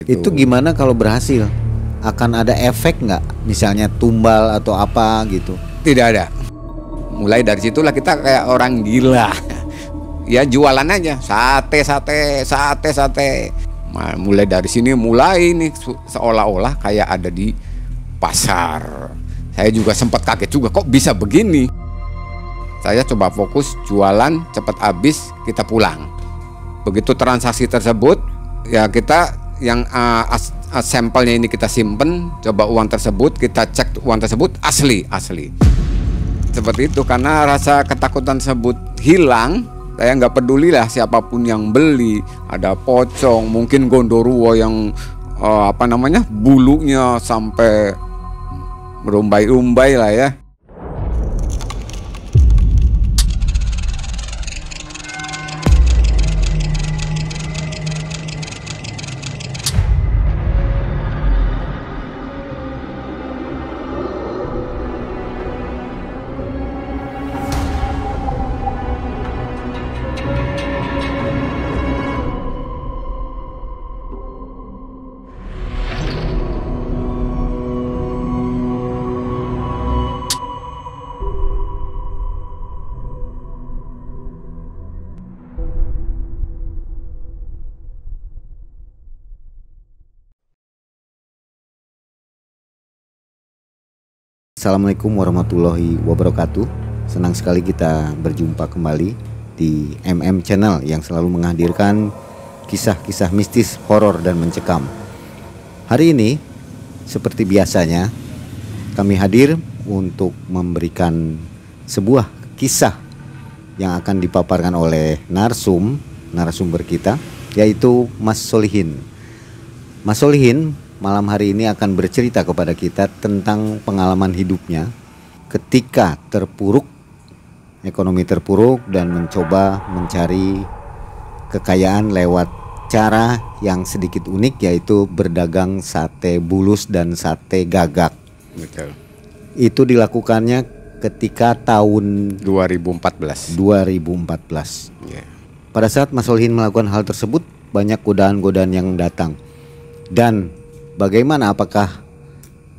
Itu gimana kalau berhasil? Akan ada efek nggak? Misalnya tumbal atau apa gitu? Tidak ada. Mulai dari situlah kita kayak orang gila. Ya jualan aja, sate. Mulai dari sini mulai nih seolah-olah kayak ada di pasar. Saya juga sempat kaget juga, kok bisa begini. Saya coba fokus jualan, cepat habis, kita pulang. Begitu transaksi tersebut, ya kita yang sampelnya ini kita simpen, coba uang tersebut, kita cek uang tersebut asli. Seperti itu, karena rasa ketakutan tersebut hilang. Saya nggak peduli lah siapapun yang beli, ada pocong, mungkin gondoruo yang bulunya sampai merumbai-rumbai lah ya. Assalamualaikum warahmatullahi wabarakatuh. Senang sekali kita berjumpa kembali di MM Channel yang selalu menghadirkan kisah-kisah mistis, horor dan mencekam. Hari ini seperti biasanya kami hadir untuk memberikan sebuah kisah yang akan dipaparkan oleh narasumber kita, yaitu Mas Solihin. Mas Solihin malam hari ini akan bercerita kepada kita tentang pengalaman hidupnya ketika ekonomi terpuruk dan mencoba mencari kekayaan lewat cara yang sedikit unik, yaitu berdagang sate bulus dan sate gagak. Betul. Itu dilakukannya ketika tahun 2014. Yeah. Pada saat Mas Solihin melakukan hal tersebut, banyak godaan-godaan yang datang. Dan bagaimana, apakah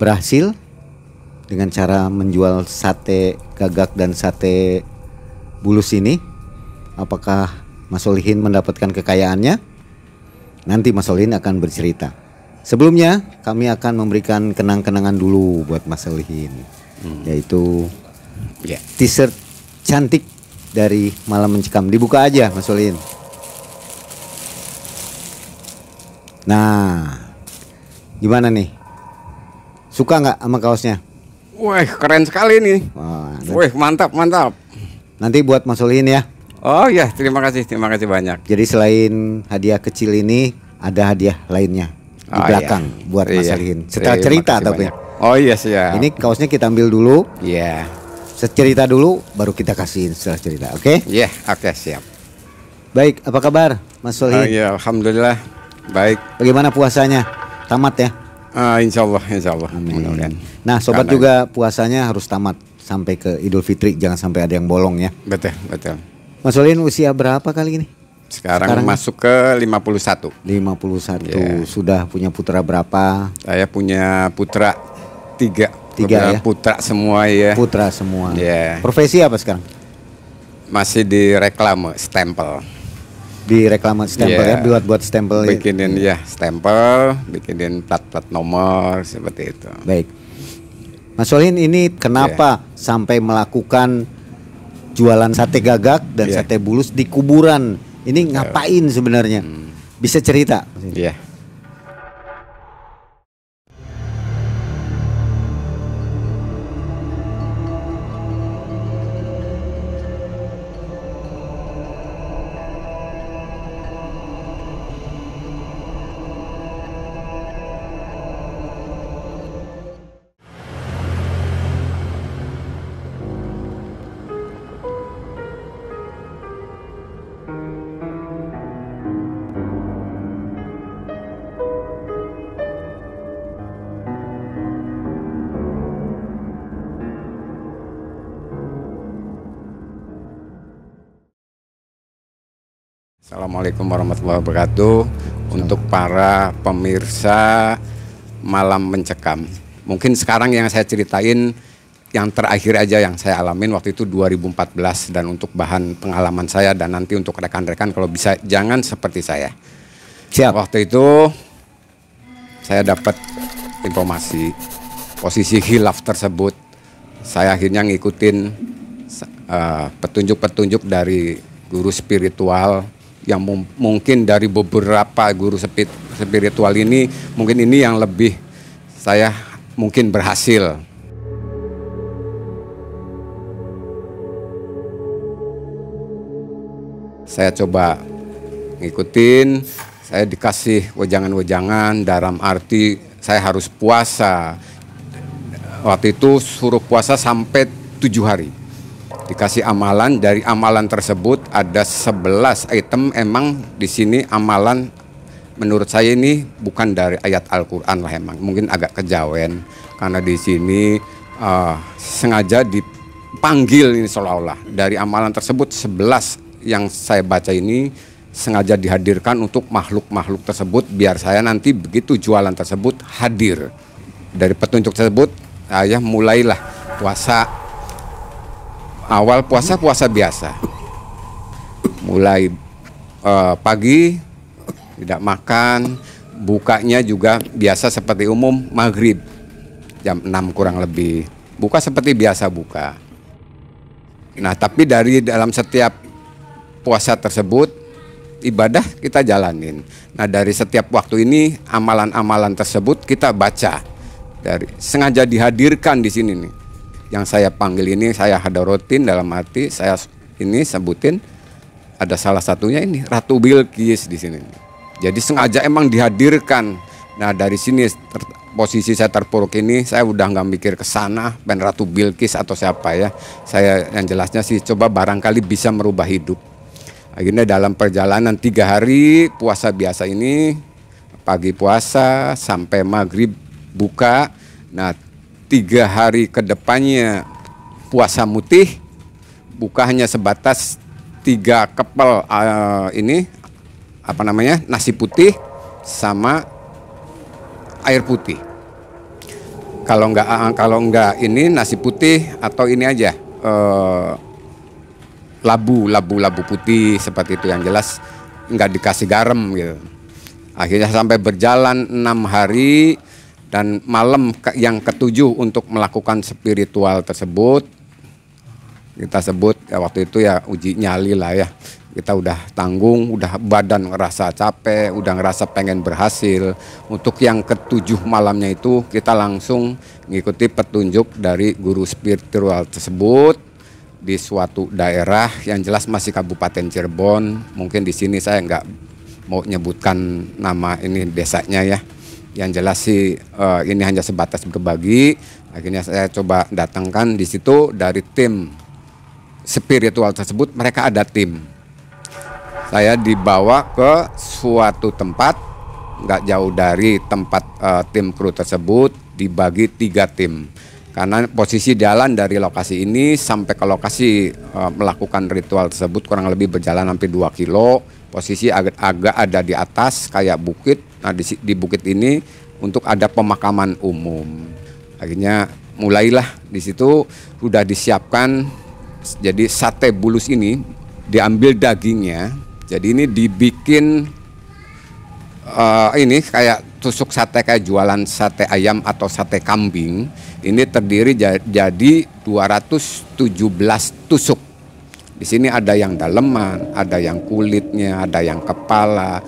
berhasil dengan cara menjual sate gagak dan sate bulus ini? Apakah Mas Solihin mendapatkan kekayaannya? Nanti Mas Solihin akan bercerita. Sebelumnya kami akan memberikan kenang-kenangan dulu buat Mas Solihin, yaitu t-shirt cantik dari Malam Mencekam. Dibuka aja Mas Solihin. Nah, gimana nih? Suka nggak sama kaosnya? Wah, keren sekali nih. Wah, mantap. Nanti buat Mas Solihin ya. Oh ya, terima kasih banyak. Jadi selain hadiah kecil ini, ada hadiah lainnya di belakang buat Mas Solihin. Setelah cerita tapi. Oh iya siap. Ini kaosnya kita ambil dulu. Iya. Cerita dulu, baru kita kasihin setelah cerita. Oke? Iya, oke, siap. Baik, apa kabar Mas Solihin? Iya, alhamdulillah. Baik. Bagaimana puasanya? Tamat ya? Insya Allah. Amin. Nah, sobat juga puasanya harus tamat sampai ke Idul Fitri, jangan sampai ada yang bolong ya. Betul. Mas Solihin usia berapa kali ini? Sekarang masuk ke 51. 51. Yeah. Sudah punya putra berapa? Saya punya putra 3. Ya? Putra semua ya. Putra semua. Yeah. Profesi apa sekarang? Masih di reklame stempel. Di reklame stempel ya, buat stempel. Bikinin stempel, bikinin plat nomor seperti itu. Baik. Mas Solihin, ini kenapa sampai melakukan jualan sate gagak dan sate bulus di kuburan? Ini ngapain sebenarnya? Bisa cerita? Iya. Assalamualaikum warahmatullahi wabarakatuh. Untuk para pemirsa Malam Mencekam, mungkin sekarang yang saya ceritain yang terakhir aja yang saya alamin waktu itu 2014, dan untuk bahan pengalaman saya dan nanti untuk rekan-rekan kalau bisa jangan seperti saya. Siap. Waktu itu saya dapat informasi posisi khilaf tersebut. Saya akhirnya ngikutin petunjuk-petunjuk dari guru spiritual yang mungkin dari beberapa guru spiritual ini, mungkin ini yang lebih saya mungkin berhasil. Saya coba ngikutin, saya dikasih wejangan-wejangan dalam arti saya harus puasa. Waktu itu suruh puasa sampai 7 hari. Dikasih amalan, dari amalan tersebut ada 11 item. Emang di sini amalan menurut saya ini bukan dari ayat Al-Qur'an lah, emang mungkin agak kejawen karena di sini sengaja dipanggil ini seolah-olah. Dari amalan tersebut 11 yang saya baca ini sengaja dihadirkan untuk makhluk-makhluk tersebut biar saya nanti begitu jualan tersebut hadir. Dari petunjuk tersebut saya mulailah puasa. Awal puasa biasa. Mulai pagi tidak makan, bukanya juga biasa seperti umum maghrib jam 6 kurang lebih. Buka seperti biasa buka. Nah, tapi dari dalam setiap puasa tersebut ibadah kita jalanin. Nah, dari setiap waktu ini amalan-amalan tersebut kita baca. Dari sengaja dihadirkan di sini nih. Yang saya panggil ini saya hadarotin dalam arti saya ini sebutin ada salah satunya ini Ratu Bilqis di sini. Jadi sengaja emang dihadirkan. Nah, dari sini posisi saya terpuruk ini saya udah nggak mikir ke sana ben Ratu Bilqis atau siapa ya. Saya yang jelasnya sih coba barangkali bisa merubah hidup. Akhirnya dalam perjalanan 3 hari puasa biasa ini, pagi puasa sampai maghrib buka. Nah, 3 hari ke depannya puasa mutih, buka hanya sebatas 3 kepel nasi putih sama air putih. Kalau enggak ini nasi putih atau ini aja labu putih seperti itu, yang jelas enggak dikasih garam gitu. Akhirnya sampai berjalan 6 hari. Dan malam yang ke-7 untuk melakukan spiritual tersebut, kita sebut ya waktu itu ya uji nyali lah ya. Kita udah tanggung, udah badan ngerasa capek, udah ngerasa pengen berhasil. Untuk yang ke-7 malamnya itu kita langsung ngikuti petunjuk dari guru spiritual tersebut di suatu daerah yang jelas masih Kabupaten Cirebon. Mungkin di sini saya nggak mau nyebutkan nama ini desanya ya. Yang jelas sih ini hanya sebatas berbagi. Akhirnya saya coba datangkan di situ dari tim spiritual tersebut, mereka ada tim. Saya dibawa ke suatu tempat nggak jauh dari tempat tim kru tersebut, dibagi 3 tim. Karena posisi jalan dari lokasi ini sampai ke lokasi melakukan ritual tersebut kurang lebih berjalan hampir 2 kilo. Posisi agak ada di atas kayak bukit. Nah, di bukit ini untuk ada pemakaman umum. Akhirnya mulailah di situ sudah disiapkan. Jadi sate bulus ini diambil dagingnya. Jadi ini dibikin ini kayak tusuk sate kayak jualan sate ayam atau sate kambing. Ini terdiri jadi 217 tusuk. Di sini ada yang daleman, ada yang kulitnya, ada yang kepala.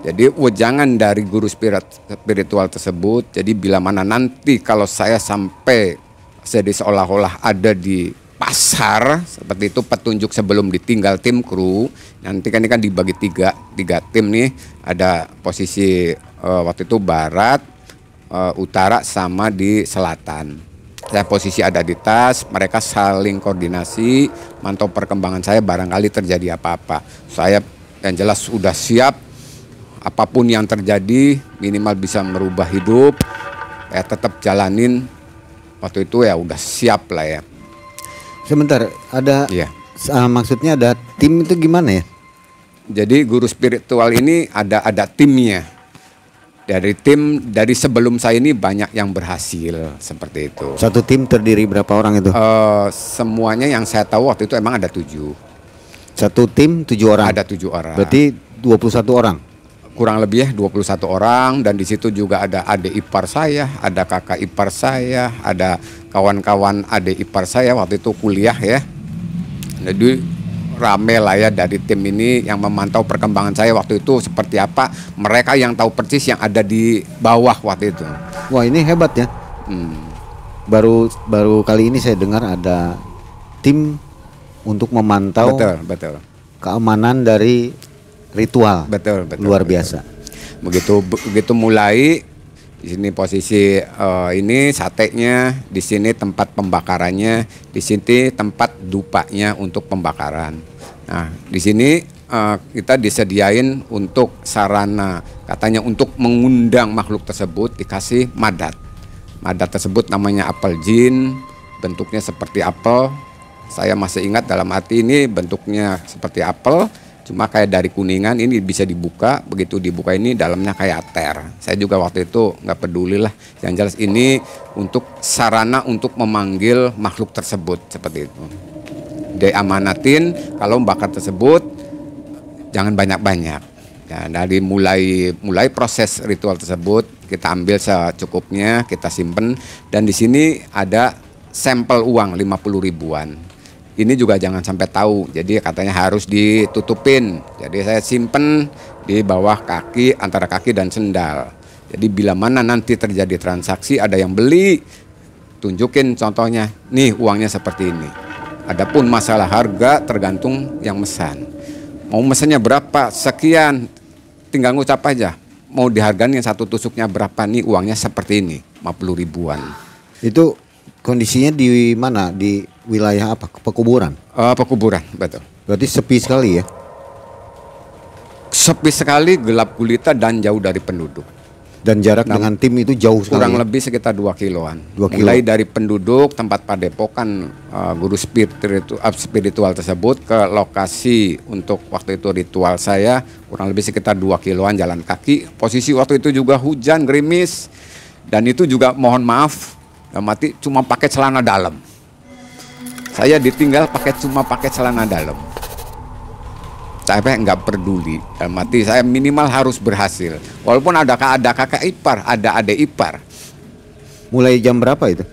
Jadi wejangan dari guru spiritual tersebut. Jadi bila mana nanti kalau saya sampai jadi seolah-olah ada di pasar seperti itu, petunjuk sebelum ditinggal tim kru. Nanti kan ini kan dibagi tiga tim nih. Ada posisi waktu itu barat, utara sama di selatan. Saya posisi ada di tas, mereka saling koordinasi, mantau perkembangan saya barangkali terjadi apa-apa. Saya yang jelas sudah siap, apapun yang terjadi minimal bisa merubah hidup, ya tetap jalanin. Waktu itu ya udah siap lah ya. Sebentar, ada Iya. Maksudnya ada tim itu gimana ya? Jadi guru spiritual ini ada timnya. Dari sebelum saya ini banyak yang berhasil seperti itu. Satu tim terdiri berapa orang itu? Semuanya yang saya tahu waktu itu emang ada 7. Satu tim 7 orang. Ada 7 orang. Berarti 21 orang. Kurang lebih ya 21 orang, dan di situ juga ada adik ipar saya, ada kakak ipar saya, ada kawan-kawan adik ipar saya waktu itu kuliah ya. Jadi rame lah ya dari tim ini yang memantau perkembangan saya waktu itu seperti apa. Mereka yang tahu persis yang ada di bawah waktu itu. Wah, ini hebat ya. Baru kali ini saya dengar ada tim untuk memantau betul. keamanan dari ritual. Betul. Luar biasa. Begitu mulai di sini posisi ini satenya, di sini tempat pembakarannya, di sini tempat dupanya untuk pembakaran. Nah, di sini kita disediain untuk sarana, katanya untuk mengundang makhluk tersebut dikasih madat. Madat tersebut namanya apel jin, bentuknya seperti apel. Saya masih ingat dalam hati ini bentuknya seperti apel. Cuma kayak dari kuningan, ini bisa dibuka, begitu dibuka ini dalamnya kayak ter. Saya juga waktu itu nggak peduli lah, yang jelas ini untuk sarana untuk memanggil makhluk tersebut seperti itu. Diamanatin kalau bakar tersebut jangan banyak-banyak. Ya, dari mulai proses ritual tersebut kita ambil secukupnya, kita simpen, dan di sini ada sampel uang 50 ribuan. Ini juga jangan sampai tahu, jadi katanya harus ditutupin. Jadi saya simpen di bawah kaki, antara kaki dan sendal. Jadi bila mana nanti terjadi transaksi, ada yang beli, tunjukin contohnya, nih uangnya seperti ini. Adapun masalah harga tergantung yang mesan. Mau mesennya berapa, sekian, tinggal ngucap aja. Mau dihargain yang satu tusuknya berapa, nih uangnya seperti ini, 50 ribuan. Itu kondisinya di mana? Di wilayah apa? Pekuburan? Pekuburan, betul. Berarti sepi sekali ya? Sepi sekali, gelap gulita, dan jauh dari penduduk. Dan jarak dengan tim itu jauh sekali? Kurang lebih sekitar 2 kiloan. 2 kilo. Mulai dari penduduk, tempat padepokan guru spiritual tersebut, ke lokasi untuk waktu itu ritual saya, kurang lebih sekitar 2 kiloan jalan kaki. Posisi waktu itu juga hujan, gerimis, dan itu juga mohon maaf, mati cuma pakai celana dalam. Saya ditinggal cuma pakai celana dalam. Saya nggak peduli, mati saya minimal harus berhasil. Walaupun ada kakak ipar, ada adik ipar. Mulai jam berapa itu?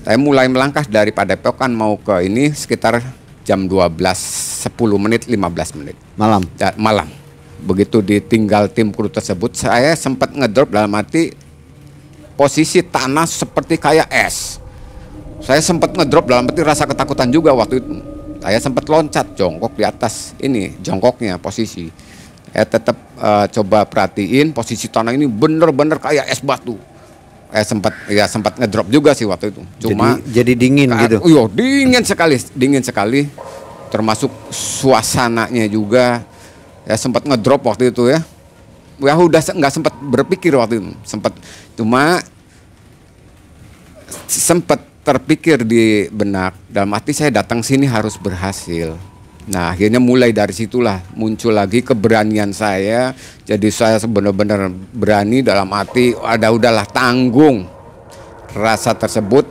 Saya mulai melangkah dari padepokan mau ke ini sekitar jam 12, 10 menit, 15 menit. Malam? Malam. Begitu ditinggal tim kru tersebut, saya sempat ngedrop dalam arti posisi tanah seperti kayak es. Saya sempat ngedrop dalam arti rasa ketakutan juga waktu itu. Saya sempat loncat jongkok di atas ini jongkoknya posisi. Saya tetap coba perhatiin posisi tanah ini bener-bener kayak es batu. Saya sempat ngedrop juga sih waktu itu. Cuma jadi dingin gitu. Iya, dingin sekali. Termasuk suasananya juga. Ya sempat ngedrop waktu itu ya. Ya udah nggak sempat berpikir waktu itu. Sempat terpikir di benak, dalam arti saya datang sini harus berhasil. Nah, akhirnya mulai dari situlah muncul lagi keberanian saya. Jadi saya benar-benar berani dalam arti udahlah tanggung. Rasa tersebut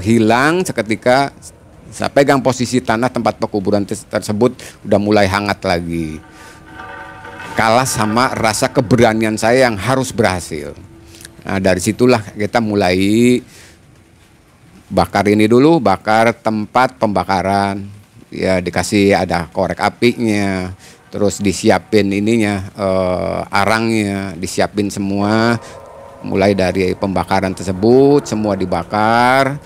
hilang seketika saya pegang posisi tanah tempat pekuburan tersebut, udah mulai hangat lagi. Kalah sama rasa keberanian saya yang harus berhasil. Nah, dari situlah kita mulai bakar ini dulu, bakar tempat pembakaran. Ya dikasih ada korek apinya, terus disiapin ininya, arangnya, disiapin semua. Mulai dari pembakaran tersebut, semua dibakar.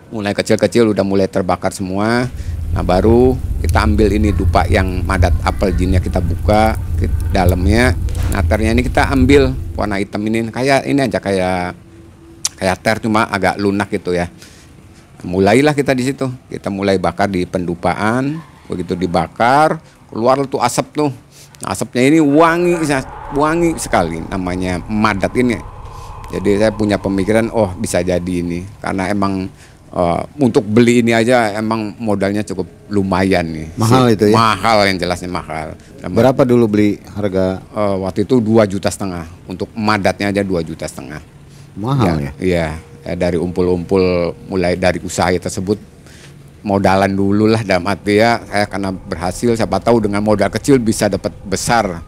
Mulai kecil-kecil udah mulai terbakar semua. Nah baru kita ambil ini dupa yang madat apel jinnya, kita buka dalamnya. Nah ternya ini kita ambil warna hitam ini, kayak ini aja kayak ter cuma agak lunak gitu ya. Mulailah kita di situ, kita mulai bakar di pendupaan. Begitu dibakar, keluar tuh asap tuh. Nah, asapnya ini wangi sekali, namanya madat ini. Jadi saya punya pemikiran, oh bisa jadi ini, karena emang Untuk beli ini aja emang modalnya cukup lumayan nih. Mahal itu ya? Mahal, yang jelasnya mahal. Berapa dulu beli harga? Waktu itu 2,5 juta. Untuk madatnya aja 2,5 juta. Mahal ya? Iya, dari umpul-umpul, mulai dari usaha tersebut modalan dulu lah, dalam arti ya saya karena berhasil, siapa tahu dengan modal kecil bisa dapat besar.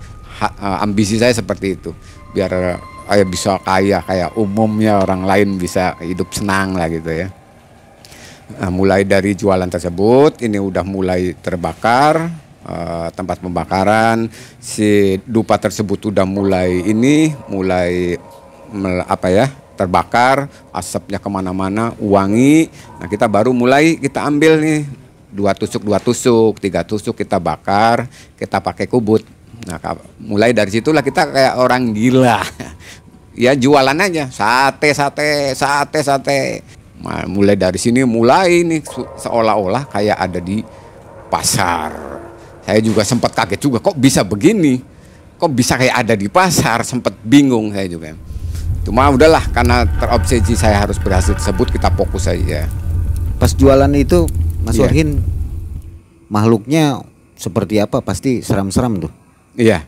Ambisi saya seperti itu, biar saya bisa kaya kayak umumnya orang lain, bisa hidup senang lah gitu ya. Nah, mulai dari jualan tersebut ini udah mulai terbakar, tempat pembakaran, si dupa tersebut udah mulai terbakar, asapnya kemana-mana, wangi. Nah, kita baru mulai kita ambil nih 2 tusuk, 3 tusuk kita bakar, kita pakai kubut. Nah, mulai dari situlah kita kayak orang gila. Ya jualan aja, sate. Nah, mulai dari sini nih seolah-olah kayak ada di pasar. Saya juga sempat kaget juga, kok bisa begini? Kok bisa kayak ada di pasar? Sempat bingung saya juga. Cuma udahlah, karena terobsesi saya harus berhasil tersebut, kita fokus saja. Pas jualan itu Mas Warhin, makhluknya seperti apa? Pasti seram-seram tuh. Iya.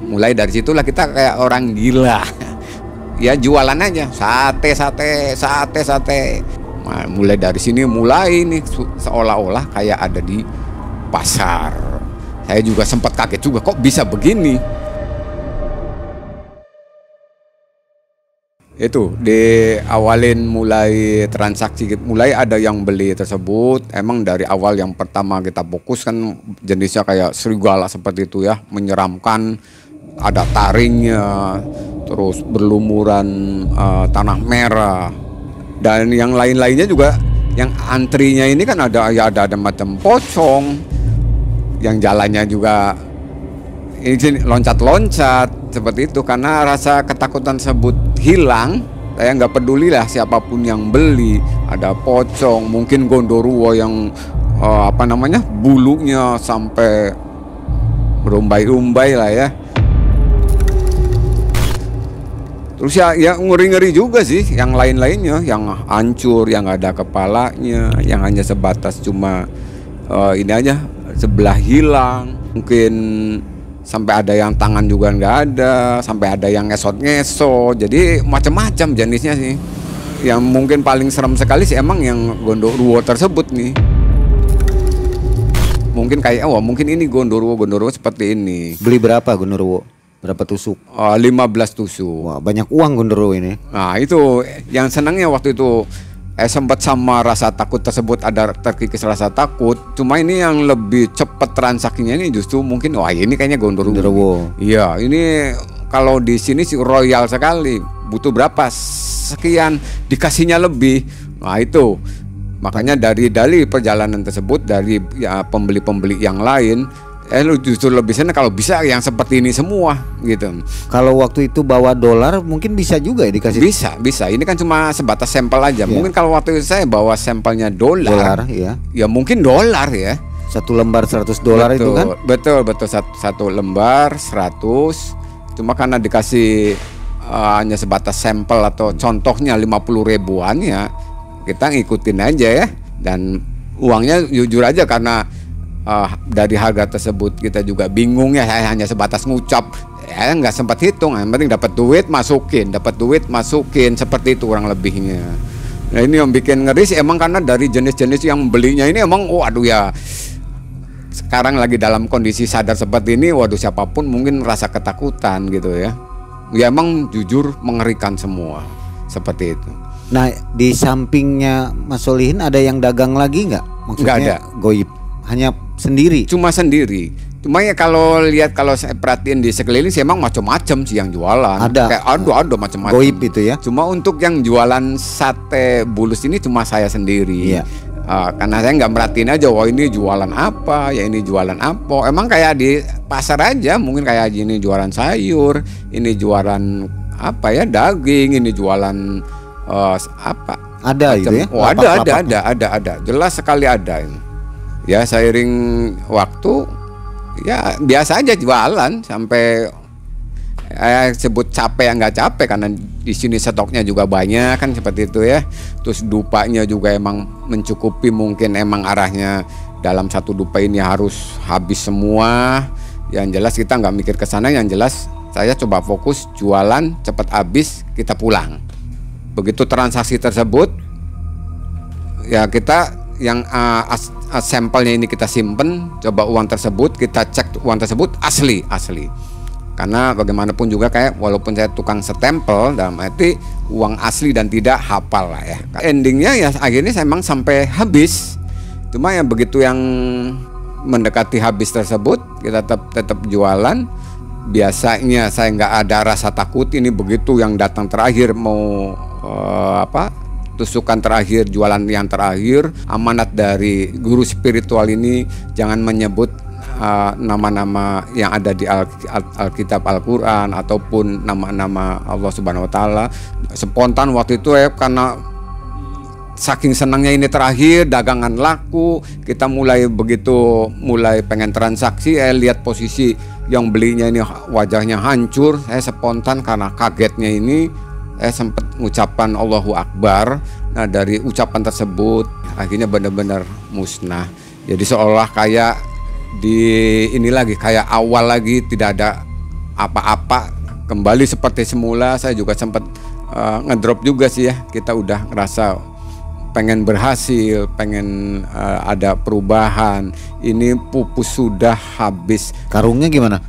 Mulai dari situlah kita kayak orang gila. Ya jualan aja, sate. Nah, mulai dari sini nih seolah-olah kayak ada di pasar. Saya juga sempat kaget juga, kok bisa begini? Itu diawalin mulai transaksi, mulai ada yang beli tersebut. Emang dari awal yang pertama kita fokus kan jenisnya kayak serigala seperti itu ya, menyeramkan. Ada taringnya, terus berlumuran tanah merah, dan yang lain-lainnya juga. Yang antrinya ini kan ada macam pocong, yang jalannya juga ini loncat-loncat seperti itu. Karena rasa ketakutan tersebut hilang, saya nggak peduli lah siapapun yang beli. Ada pocong, mungkin gondoruo yang bulunya sampai berumbai-umbai lah ya. Terus ya ngeri-ngeri juga sih yang lain-lainnya, yang hancur, yang ada kepalanya, yang hanya sebatas cuma ini aja sebelah hilang. Mungkin sampai ada yang tangan juga nggak ada, sampai ada yang ngesot-ngesot. Jadi macam-macam jenisnya sih. Yang mungkin paling serem sekali sih emang yang gondoruo tersebut nih. Mungkin kayak mungkin ini gondoruo seperti ini. Beli berapa gondoruo? Berapa tusuk? 15 tusuk. Wah, banyak uang gondoruo ini. Nah, itu yang senangnya waktu itu sempat sama rasa takut tersebut, ada terkikis rasa takut. Cuma ini yang lebih cepat transaksinya ini justru mungkin ini kayaknya gondoruo. Iya, ini kalau di sini sih royal sekali. Butuh berapa? Sekian dikasihnya lebih. Nah, itu. Makanya dari perjalanan tersebut, dari pembeli-pembeli yang lain, lu justru lebih senang kalau bisa yang seperti ini semua gitu. Kalau waktu itu bawa dolar mungkin bisa juga ya dikasih. Bisa. Ini kan cuma sebatas sampel aja. Mungkin kalau waktu itu saya bawa sampelnya dolar ya. Ya mungkin dolar ya. Satu lembar $100 itu kan? Betul. Satu lembar 100. Cuma karena dikasih hanya sebatas sampel atau contohnya 50 ribuan ya, kita ngikutin aja ya. Dan uangnya jujur aja karena dari harga tersebut kita juga bingung ya, saya hanya sebatas ngucap, nggak sempat hitung. Yang penting dapat duit masukin, seperti itu kurang lebihnya. Nah, ini yang bikin ngeri sih emang, karena dari jenis-jenis yang belinya ini emang ya sekarang lagi dalam kondisi sadar seperti ini, siapapun mungkin rasa ketakutan gitu ya. Ya emang jujur mengerikan semua seperti itu. Nah, di sampingnya Mas Solihin ada yang dagang lagi nggak? Maksudnya nggak ada. Goib, hanya sendiri. Cuma ya kalau saya perhatiin di sekeliling sih emang macam-macam sih yang jualan. Ada macam-macam. Goib itu ya. Cuma untuk yang jualan sate bulus ini cuma saya sendiri. Iya. Karena saya nggak merhatiin aja, ini jualan apa, ini jualan apa. Emang kayak di pasar aja, mungkin kayak ini jualan sayur, ini jualan daging, ini jualan apa. Ada macam, itu ya? Ada. Jelas sekali ada ini. Ya seiring waktu ya biasa aja jualan sampai sebut capek nggak capek, karena di sini stoknya juga banyak kan seperti itu ya. Terus dupanya juga emang mencukupi, mungkin emang arahnya dalam satu dupa ini harus habis semua. Yang jelas kita nggak mikir ke sana, yang jelas saya coba fokus jualan cepat habis kita pulang. Begitu transaksi tersebut ya kita yang sampelnya ini kita simpen, coba uang tersebut kita cek, uang tersebut asli. Karena bagaimanapun juga kayak walaupun saya tukang stempel, dalam arti uang asli dan tidak hafal lah ya. Endingnya ya akhirnya saya emang sampai habis. Cuma ya begitu yang mendekati habis tersebut kita tetap jualan. Biasanya saya nggak ada rasa takut, ini begitu yang datang terakhir mau tusukan terakhir, jualan yang terakhir, amanat dari guru spiritual ini jangan menyebut nama-nama yang ada di Alkitab Al-Quran ataupun nama-nama Allah Subhanahu Wa Taala. Spontan waktu itu karena saking senangnya ini terakhir, dagangan laku, kita mulai pengen transaksi, lihat posisi yang belinya ini wajahnya hancur, saya spontan karena kagetnya ini sempat mengucapkan Allahu Akbar. Nah dari ucapan tersebut akhirnya benar-benar musnah. Jadi seolah kayak kayak awal lagi, tidak ada apa-apa, kembali seperti semula. Saya juga sempat ngedrop juga sih ya. Kita udah ngerasa pengen berhasil, pengen ada perubahan. Ini pupus sudah habis. Karungnya gimana?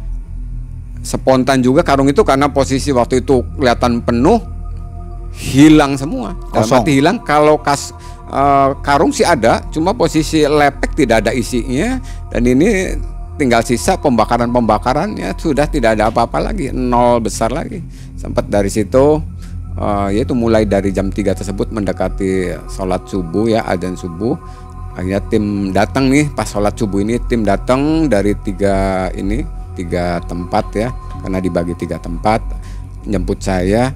Spontan juga karung itu, karena posisi waktu itu kelihatan penuh, hilang semua. Dalam arti hilang, kalau karung sih ada, cuma posisi lepek tidak ada isinya, dan ini tinggal sisa pembakaran ya sudah tidak ada apa-apa lagi, nol besar lagi. Sempat dari situ yaitu mulai dari jam 3 tersebut mendekati sholat subuh ya, adzan subuh, akhirnya tim datang nih. Pas sholat subuh ini tim datang dari 3 tempat ya, karena dibagi 3 tempat, jemput saya.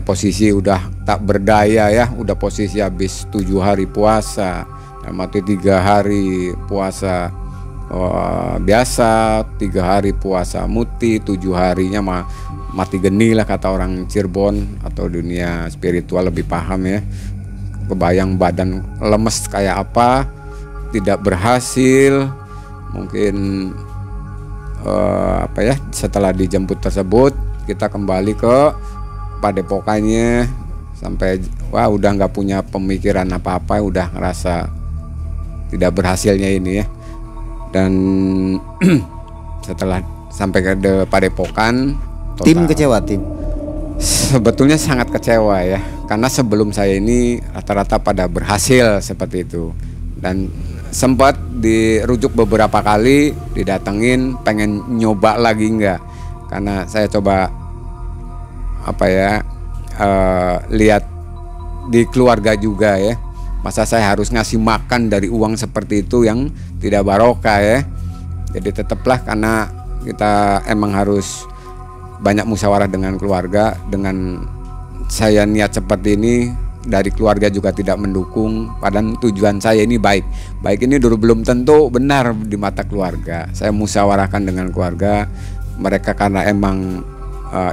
Posisi udah tak berdaya ya, udah posisi habis 7 hari puasa, mati 3 hari puasa biasa, 3 hari puasa muti, 7 harinya mati geni lah kata orang Cirebon atau dunia spiritual lebih paham ya. Kebayang badan lemes kayak apa, tidak berhasil. Mungkin setelah dijemput tersebut kita kembali ke padepokannya, sampai udah nggak punya pemikiran apa-apa, udah ngerasa tidak berhasilnya ini ya. Dan setelah sampai ke padepokan, tim kecewa, tim sebetulnya sangat kecewa ya, karena sebelum saya ini rata-rata pada berhasil seperti itu, dan sempat dirujuk beberapa kali, didatengin pengen nyoba lagi enggak, karena saya coba lihat di keluarga juga ya, masa saya harus ngasih makan dari uang seperti itu yang tidak barokah ya. Jadi tetaplah, karena kita emang harus banyak musyawarah dengan keluarga. Dengan saya niat seperti ini, dari keluarga juga tidak mendukung, padahal tujuan saya ini baik ini dulu belum tentu benar di mata keluarga. Saya musyawarahkan dengan keluarga, mereka karena emang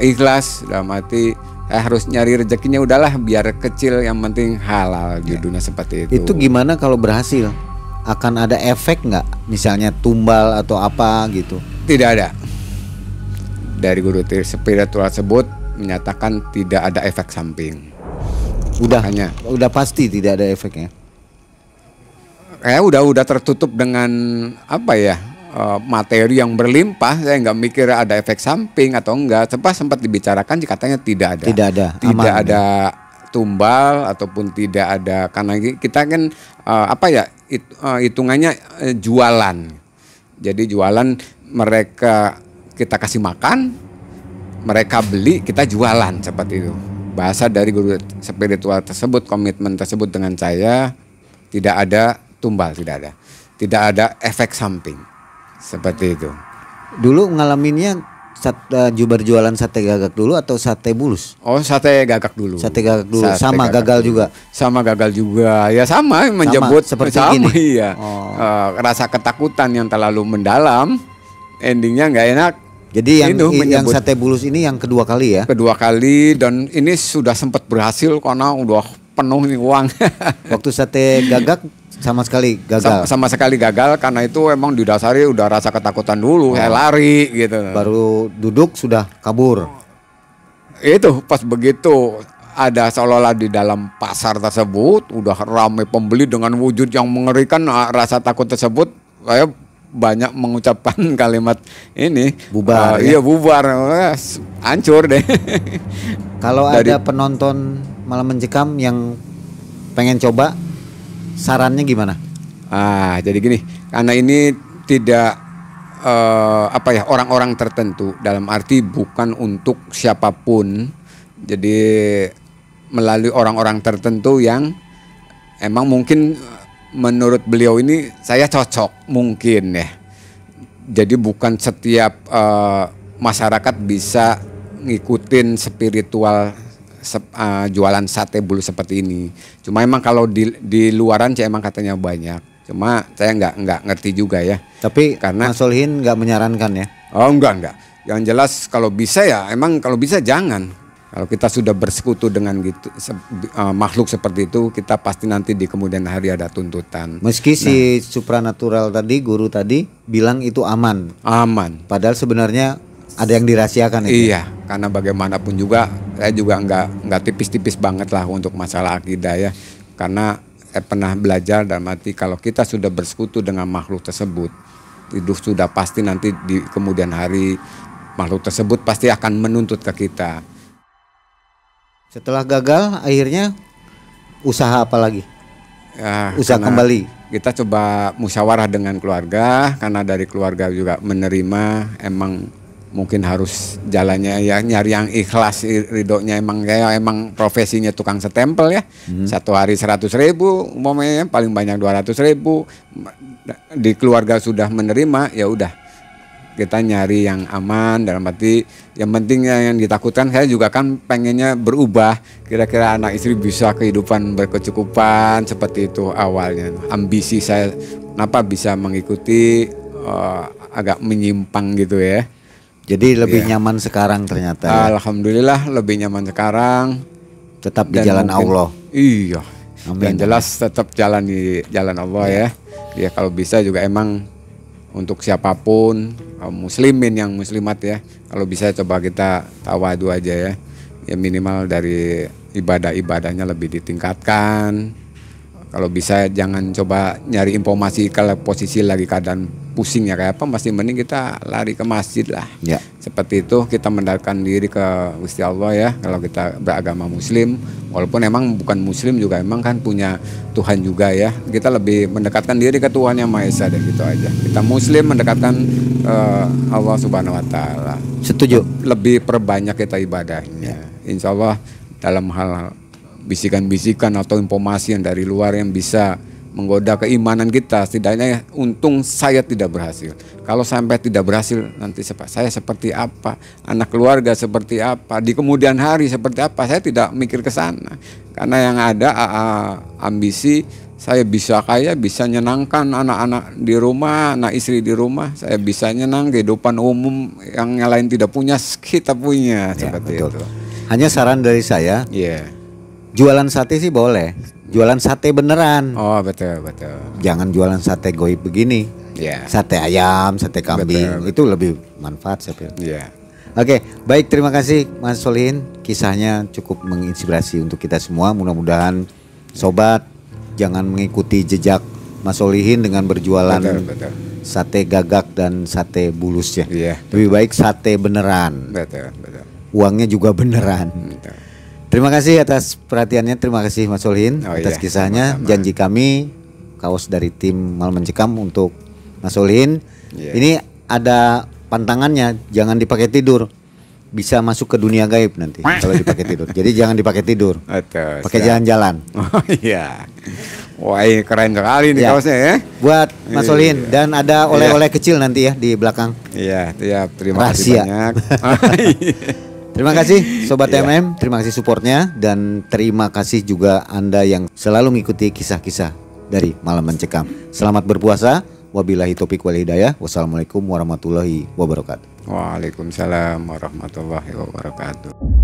ikhlas, dalam arti harus nyari rezekinya, udahlah biar kecil yang penting halal, judulnya seperti itu. Itu gimana kalau berhasil? Akan ada efek nggak? Misalnya tumbal atau apa gitu? Tidak ada. Dari guru spiritual tersebut menyatakan tidak ada efek samping. Udah pasti tidak ada efeknya. Kayak udah tertutup dengan materi yang berlimpah. Saya nggak mikir ada efek samping atau enggak. Sempat dibicarakan, katanya tidak ada. Tidak ada tumbal ataupun tidak ada, karena kita kan hitungannya jualan. Jadi jualan, mereka kita kasih makan, mereka beli, kita jualan, seperti itu. Bahasa dari guru spiritual tersebut, komitmen tersebut dengan saya, tidak ada tumbal, tidak ada efek samping. Seperti itu. Dulu ngalaminnya berjualan sate gagak dulu atau sate bulus? Oh, sate gagak dulu. Sate gagak dulu, Sate sama gagak gagal dulu. juga. Sama gagal juga. Ya sama menjemput seperti sama, gini. iya. Oh. Rasa ketakutan yang terlalu mendalam, endingnya nggak enak. Jadi yang menyebut sate bulus ini yang kedua kali ya? Kedua kali, dan ini sudah sempat berhasil karena udah penuh nih uang. Waktu sate gagak sama sekali gagal. Sama sekali gagal karena itu emang didasari udah rasa ketakutan dulu, saya lari gitu. Baru duduk sudah kabur. Itu pas begitu ada seolah-olah di dalam pasar tersebut udah ramai pembeli dengan wujud yang mengerikan, rasa takut tersebut saya banyak mengucapkan kalimat ini bubar. Iya bubar, hancur deh. Kalau ada penonton Malam Mencekam yang pengen coba, sarannya gimana? Jadi gini, karena ini tidak orang-orang tertentu, dalam arti bukan untuk siapapun. Jadi melalui orang-orang tertentu yang emang mungkin menurut beliau ini saya cocok mungkin ya. Jadi bukan setiap masyarakat bisa ngikutin spiritual jualan sate bulus seperti ini. Cuma emang kalau di luaran sih emang katanya banyak. Cuma saya nggak ngerti juga ya. Tapi karena Mas Solihin nggak menyarankan ya? Oh enggak. Yang jelas kalau bisa ya emang kalau bisa jangan. Kalau kita sudah bersekutu dengan gitu makhluk seperti itu, kita pasti nanti di kemudian hari ada tuntutan. Meski si supranatural tadi, guru tadi bilang itu aman. Aman. Padahal sebenarnya ada yang dirahasiakan itu. Iya, karena bagaimanapun juga saya juga nggak tipis-tipis banget lah untuk masalah akidah ya. Karena saya pernah belajar dalam arti kalau kita sudah bersekutu dengan makhluk tersebut, itu sudah pasti nanti di kemudian hari makhluk tersebut pasti akan menuntut ke kita. Setelah gagal, akhirnya usaha apa lagi? Ya, usaha kembali. Kita coba musyawarah dengan keluarga, karena dari keluarga juga menerima. Emang mungkin harus jalannya ya nyari yang ikhlas, ridhonya emang profesinya tukang setempel ya. Satu hari 100.000, umpamanya paling banyak 200.000. Di keluarga sudah menerima, ya udah. Kita nyari yang aman, dalam arti yang penting yang ditakutkan, saya juga kan pengennya berubah, kira-kira anak istri bisa kehidupan berkecukupan seperti itu awalnya. Ambisi saya kenapa bisa mengikuti agak menyimpang gitu ya. Jadi lebih nyaman sekarang ternyata ya? Alhamdulillah lebih nyaman sekarang. Tetap di jalan Allah. Iya. Amin. Dan jelas tetap jalan di jalan Allah ya. Ya kalau bisa juga emang untuk siapapun, muslimin yang muslimat ya, kalau bisa coba kita tawadu aja ya. Ya minimal dari ibadah-ibadahnya lebih ditingkatkan. Kalau bisa jangan coba nyari informasi kalau posisi lagi keadaan pusing ya kayak apa, masih mending kita lari ke masjid lah. Ya. Seperti itu kita mendekatkan diri ke Gusti Allah ya. Kalau kita beragama Muslim, walaupun emang bukan Muslim juga emang kan punya Tuhan juga ya. Kita lebih mendekatkan diri ke Tuhan Yang Maha Esa dan gitu aja. Kita Muslim mendekatkan Allah Subhanahu Wa Taala. Setuju. Lebih perbanyak kita ibadahnya. Insya Allah dalam hal bisikan-bisikan atau informasi yang dari luar yang bisa menggoda keimanan kita, setidaknya untung saya tidak berhasil. Kalau sampai tidak berhasil, nanti saya seperti apa, anak keluarga seperti apa, di kemudian hari seperti apa, saya tidak mikir ke sana. Karena yang ada ambisi saya bisa kaya, bisa nyenangkan anak-anak di rumah, anak istri di rumah, saya bisa nyenang kehidupan umum yang lain tidak punya, kita punya seperti betul. itu. Hanya saran dari saya. Jualan sate sih boleh, jualan sate beneran. Oh betul. Jangan jualan sate goib begini. Sate ayam, sate kambing, betul. Itu lebih manfaat saya pikir. Oke, baik, terima kasih Mas Solihin. Kisahnya cukup menginspirasi untuk kita semua. Mudah-mudahan sobat jangan mengikuti jejak Mas Solihin dengan berjualan betul. Sate gagak dan sate bulus ya. Lebih baik sate beneran. Betul. Uangnya juga beneran. Betul. Terima kasih atas perhatiannya, terima kasih Mas Solihin atas kisahnya. Sama-sama. Janji kami kaos dari tim Malam Mencekam untuk Mas Solihin. Ini ada pantangannya, jangan dipakai tidur. Bisa masuk ke dunia gaib nanti kalau dipakai tidur. Jadi jangan dipakai tidur. Pakai jalan-jalan. Oh iya. Wah, keren sekali nih Ya. kaosnya ya. Buat Mas Solihin, dan ada oleh-oleh kecil nanti ya di belakang. Iya, terima Rahasia. kasih banyak. Terima kasih Sobat Iya. terima kasih supportnya, dan terima kasih juga Anda yang selalu mengikuti kisah-kisah dari Malam Mencekam. Selamat berpuasa. Wabillahi taufiq wal hidayah. Wassalamualaikum warahmatullahi wabarakatuh. Waalaikumsalam warahmatullahi wabarakatuh.